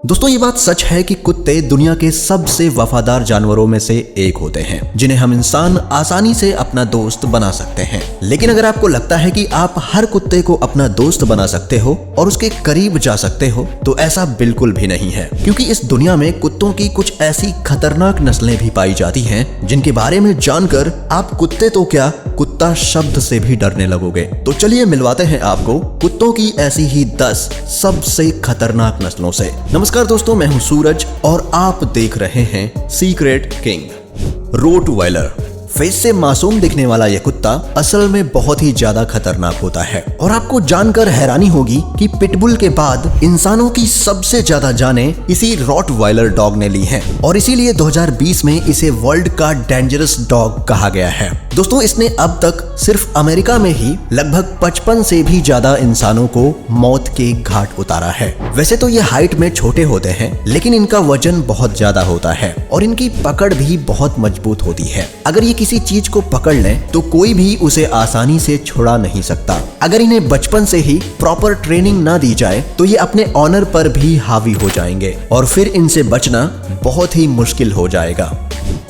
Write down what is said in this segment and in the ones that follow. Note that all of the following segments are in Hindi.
दोस्तों ये बात सच है कि कुत्ते दुनिया के सबसे वफादार जानवरों में से एक होते हैं जिन्हें हम इंसान आसानी से अपना दोस्त बना सकते हैं। लेकिन अगर आपको लगता है कि आप हर कुत्ते को अपना दोस्त बना सकते हो और उसके करीब जा सकते हो तो ऐसा बिल्कुल भी नहीं है, क्योंकि इस दुनिया में कुत्तों की कुछ ऐसी खतरनाक नस्लें भी पाई जाती हैं जिनके बारे में जानकर आप कुत्ते तो क्या कुत्ता शब्द से भी डरने लगोगे। तो चलिए मिलवाते हैं आपको कुत्तों की ऐसी ही 10 सबसे खतरनाक नस्लों से। नमस्कार दोस्तों, मैं हूं सूरज और आप देख रहे हैं सीक्रेट किंग। रोटवाइलर। फेस से मासूम दिखने वाला यह कुत्ता असल में बहुत ही ज्यादा खतरनाक होता है और आपको जानकर हैरानी होगी कि पिटबुल के बाद इंसानों की सबसे ज्यादा जानें इसी रॉटवाइलर डॉग ने ली हैं और इसीलिए 2020 में इसे वर्ल्ड का डेंजरस डॉग कहा गया है। दोस्तों इसने अब तक सिर्फ अमेरिका में ही लगभग 55 से भी ज्यादा इंसानों को मौत के घाट उतारा है। वैसे तो ये हाइट में छोटे होते हैं लेकिन इनका वजन बहुत ज्यादा होता है और इनकी पकड़ भी बहुत मजबूत होती है। अगर ये किसी चीज को पकड़ लें तो कोई भी उसे आसानी से छुड़ा नहीं सकता। अगर इन्हें बचपन से ही प्रॉपर ट्रेनिंग ना दी जाए तो ये अपने ऑनर पर भी हावी हो जाएंगे और फिर इनसे बचना बहुत ही मुश्किल हो जाएगा।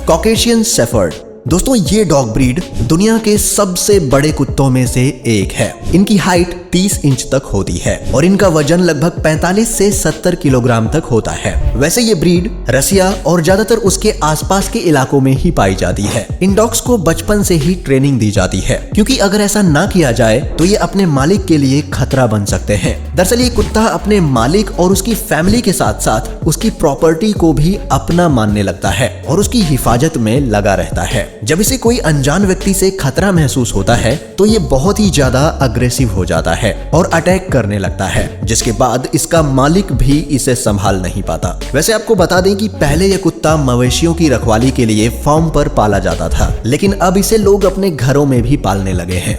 Caucasian shepherd. दोस्तों ये डॉग ब्रीड दुनिया के सबसे बड़े कुत्तों में से एक है। इनकी हाइट 30 इंच तक होती है और इनका वजन लगभग 45 से 70 किलोग्राम तक होता है। वैसे ये ब्रीड रसिया और ज्यादातर उसके आसपास के इलाकों में ही पाई जाती है। इन डॉग्स को बचपन से ही ट्रेनिंग दी जाती है क्योंकि अगर ऐसा ना किया जाए तो ये अपने मालिक के लिए खतरा बन सकते हैं। दरअसल ये कुत्ता अपने मालिक और उसकी फैमिली के साथ साथ उसकी प्रॉपर्टी को भी अपना मानने लगता है और उसकी हिफाजत में लगा रहता है। जब इसे कोई अनजान व्यक्ति से खतरा महसूस होता है तो ये बहुत ही ज्यादा अग्रेसिव हो जाता है और अटैक करने लगता है, जिसके बाद इसका मालिक भी इसे संभाल नहीं पाता। वैसे आपको बता दें कि पहले यह कुत्ता मवेशियों की रखवाली के लिए फार्म पर पाला जाता था, लेकिन अब इसे लोग अपने घरों में भी पालने लगे हैं।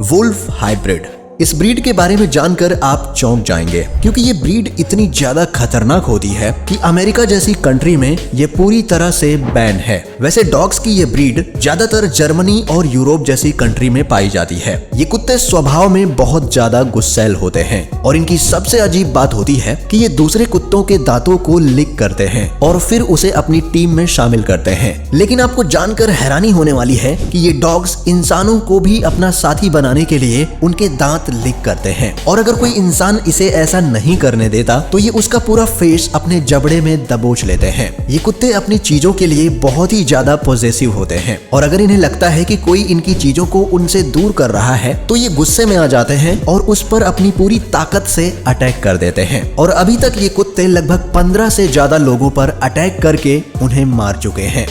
Wolf hybrid. इस ब्रीड के बारे में जानकर आप चौंक जाएंगे क्योंकि ये ब्रीड इतनी ज्यादा खतरनाक होती है कि अमेरिका जैसी कंट्री में ये पूरी तरह से बैन है। वैसे डॉग्स की ये ब्रीड ज्यादातर जर्मनी और यूरोप जैसी कंट्री में पाई जाती है। ये कुत्ते स्वभाव में बहुत ज्यादा गुस्सैल होते हैं और इनकी सबसे अजीब बात होती है कि ये दूसरे कुत्तों के दांतों को लिक करते हैं और फिर उसे अपनी टीम में शामिल करते हैं। लेकिन आपको जानकर हैरानी होने वाली है कि ये डॉग्स इंसानों को भी अपना साथी बनाने के लिए उनके दांत लिक करते हैं और अगर कोई इंसान इसे ऐसा नहीं करने देता तो ये उसका पूरा फेस अपने जबड़े में दबोच लेते हैं। ये कुत्ते अपनी चीजों के लिए बहुत ही ज्यादा पॉजेसिव होते हैं और अगर इन्हें लगता है कि कोई इनकी चीजों को उनसे दूर कर रहा है तो ये गुस्से में आ जाते हैं और उस पर अपनी पूरी ताकत से अटैक कर देते हैं। और अभी तक ये कुत्ते लगभग 15 से ज्यादा लोगों पर अटैक करके उन्हें मार चुके हैं।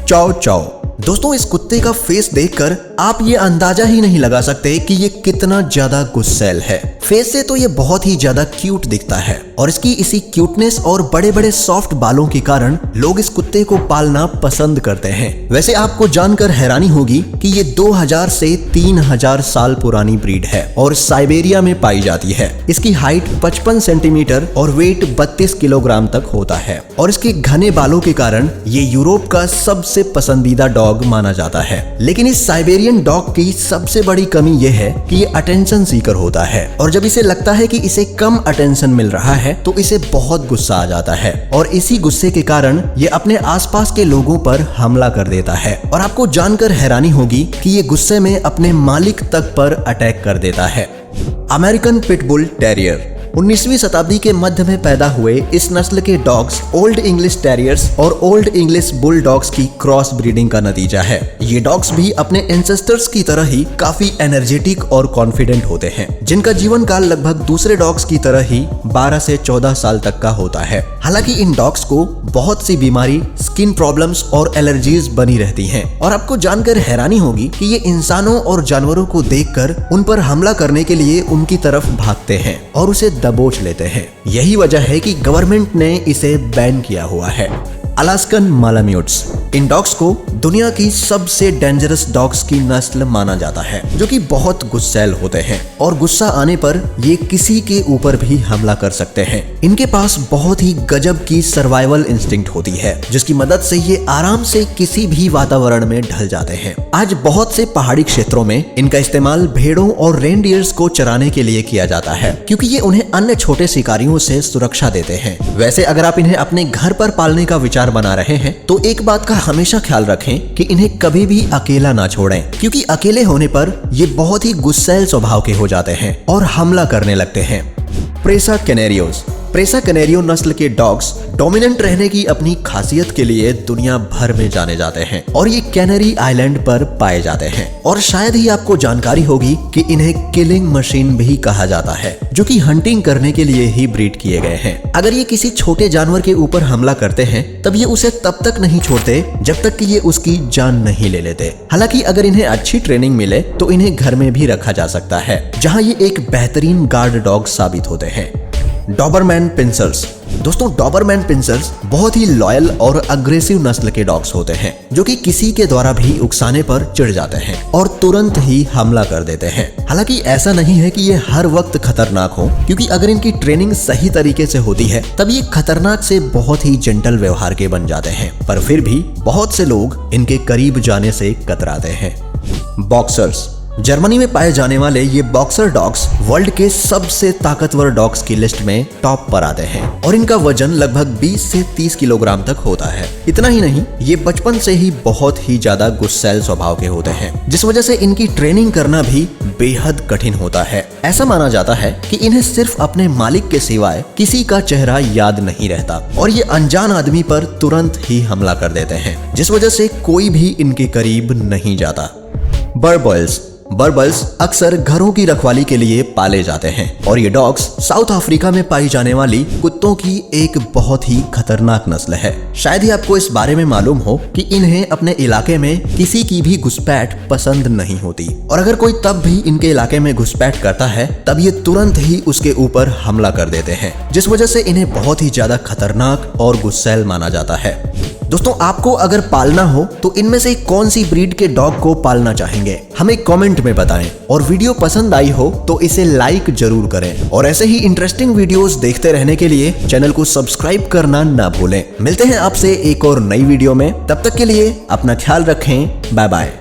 चाओ चाओ। दोस्तों इस कुत्ते का फेस देखकर आप ये अंदाजा ही नहीं लगा सकते कि ये कितना ज्यादा गुस्सैल है। फेस से तो ये बहुत ही ज्यादा क्यूट दिखता है और इसकी इसी क्यूटनेस और बड़े बड़े सॉफ्ट बालों के कारण लोग इस कुत्ते को पालना पसंद करते हैं। वैसे आपको जानकर हैरानी होगी कि ये 2000 से 3000 साल पुरानी ब्रीड है और साइबेरिया में पाई जाती है। इसकी हाइट 55 सेंटीमीटर और वेट 32 किलोग्राम तक होता है और इसके घने बालों के कारण ये यूरोप का सबसे पसंदीदा डॉग माना जाता है। लेकिन इस साइबेरियन डॉग की सबसे बड़ी कमी यह है कि ये अटेंशन सीकर होता है और जब इसे लगता है कि इसे कम अटेंशन मिल रहा है तो इसे बहुत गुस्सा आ जाता है और इसी गुस्से के कारण ये अपने आसपास के लोगों पर हमला कर देता है। और आपको जानकर हैरानी होगी कि ये गुस्से में अपने मालिक तक पर अटैक कर देता है। American pitbull terrier. 19वीं शताब्दी के मध्य में पैदा हुए इस नस्ल के डॉग्स ओल्ड इंग्लिश टेरियर्स और ओल्ड इंग्लिश बुल डॉग्स की क्रॉस ब्रीडिंग का नतीजा है। ये डॉग्स भी अपने एंसेस्टर्स की तरह ही काफी एनर्जेटिक और कॉन्फिडेंट होते हैं, जिनका जीवन काल लगभग दूसरे डॉग्स की तरह ही 12 से 14 साल तक का होता है। हालांकि इन डॉग्स को बहुत सी बीमारी, स्किन प्रॉब्लम्स और एलर्जीज बनी रहती हैं और आपको जानकर हैरानी होगी कि ये इंसानों और जानवरों को देखकर उन पर हमला करने के लिए उनकी तरफ भागते हैं और उसे दबोच लेते हैं। यही वजह है कि गवर्नमेंट ने इसे बैन किया हुआ है। अलास्कन मालाम्यूट्स। इन डॉग्स को दुनिया की सबसे डेंजरस डॉग्स की नस्ल माना जाता है, जो कि बहुत गुस्सैल होते हैं और गुस्सा आने पर ये किसी के ऊपर भी हमला कर सकते हैं। इनके पास बहुत ही गजब की सर्वाइवल इंस्टिंक्ट होती है, जिसकी मदद से ये आराम से किसी भी वातावरण में ढल जाते हैं। आज बहुत से पहाड़ी क्षेत्रों में इनका इस्तेमाल भेड़ों और रेनडियर्स को चराने के लिए किया जाता है, क्योंकि ये उन्हें अन्य छोटे शिकारियों से सुरक्षा देते हैं। वैसे अगर आप इन्हें अपने घर पर पालने का विचार बना रहे हैं तो एक बात का हमेशा ख्याल रखें कि इन्हें कभी भी अकेला ना छोड़ें, क्योंकि अकेले होने पर ये बहुत ही गुस्सैल स्वभाव के हो जाते हैं और हमला करने लगते हैं। प्रेसा कैनेरियोस। प्रेसा कैनेरियो नस्ल के डॉग्स डोमिनेंट रहने की अपनी खासियत के लिए दुनिया भर में जाने जाते हैं और ये कैनरी आइलैंड पर पाए जाते हैं। और शायद ही आपको जानकारी होगी कि इन्हें किलिंग मशीन भी कहा जाता है, जो कि हंटिंग करने के लिए ही ब्रीड किए गए हैं। अगर ये किसी छोटे जानवर के ऊपर हमला करते हैं तब ये उसे तब तक नहीं छोड़ते जब तक कि ये उसकी जान नहीं ले लेते। हालांकि अगर इन्हें अच्छी ट्रेनिंग मिले तो इन्हें घर में भी रखा जा सकता है, जहां ये एक बेहतरीन गार्ड डॉग साबित होते हैं। Doberman pinschers. दोस्तों, डॉबरमैन पिंसर्स बहुत ही लॉयल और अग्रेसिव नस्ल के डॉग्स होते हैं, जो कि किसी के द्वारा भी उकसाने पर चिढ़ जाते हैं और तुरंत ही हमला कर देते हैं। हालांकि ऐसा नहीं है कि ये हर वक्त खतरनाक हो, क्योंकि अगर इनकी ट्रेनिंग सही तरीके से होती है तब ये खतरनाक से बहुत ही जेंटल व्यवहार के बन जाते हैं, पर फिर भी बहुत से लोग इनके करीब जाने से कतराते हैं। बॉक्सर्स। जर्मनी में पाए जाने वाले ये बॉक्सर डॉग्स वर्ल्ड के सबसे ताकतवर डॉग्स की लिस्ट में टॉप पर आते हैं और इनका वजन लगभग 20 से 30 किलोग्राम तक होता है। इतना ही नहीं, ये बचपन से ही बहुत ही ज्यादा गुस्सैल स्वभाव के होते हैं, जिस वजह से इनकी ट्रेनिंग करना भी बेहद कठिन होता है। ऐसा माना जाता है कि इन्हें सिर्फ अपने मालिक के सिवाय किसी का चेहरा याद नहीं रहता और ये अनजान आदमी पर तुरंत ही हमला कर देते हैं, जिस वजह से कोई भी इनके करीब नहीं जाता। बर्बल्स। बर्बल्स अक्सर घरों की रखवाली के लिए पाले जाते हैं और ये डॉग्स साउथ अफ्रीका में पाई जाने वाली कुत्तों की एक बहुत ही खतरनाक नस्ल है। शायद ही आपको इस बारे में मालूम हो कि इन्हें अपने इलाके में किसी की भी घुसपैठ पसंद नहीं होती और अगर कोई तब भी इनके इलाके में घुसपैठ करता है तब ये तुरंत ही उसके ऊपर हमला कर देते हैं, जिस वजह से इन्हें बहुत ही ज्यादा खतरनाक और गुस्सैल माना जाता है। दोस्तों, आपको अगर पालना हो तो इनमें से कौन सी ब्रीड के डॉग को पालना चाहेंगे, हमें कमेंट में बताएं। और वीडियो पसंद आई हो तो इसे लाइक जरूर करें और ऐसे ही इंटरेस्टिंग वीडियोस देखते रहने के लिए चैनल को सब्सक्राइब करना ना भूलें। मिलते हैं आपसे एक और नई वीडियो में, तब तक के लिए अपना ख्याल रखें। Bye bye.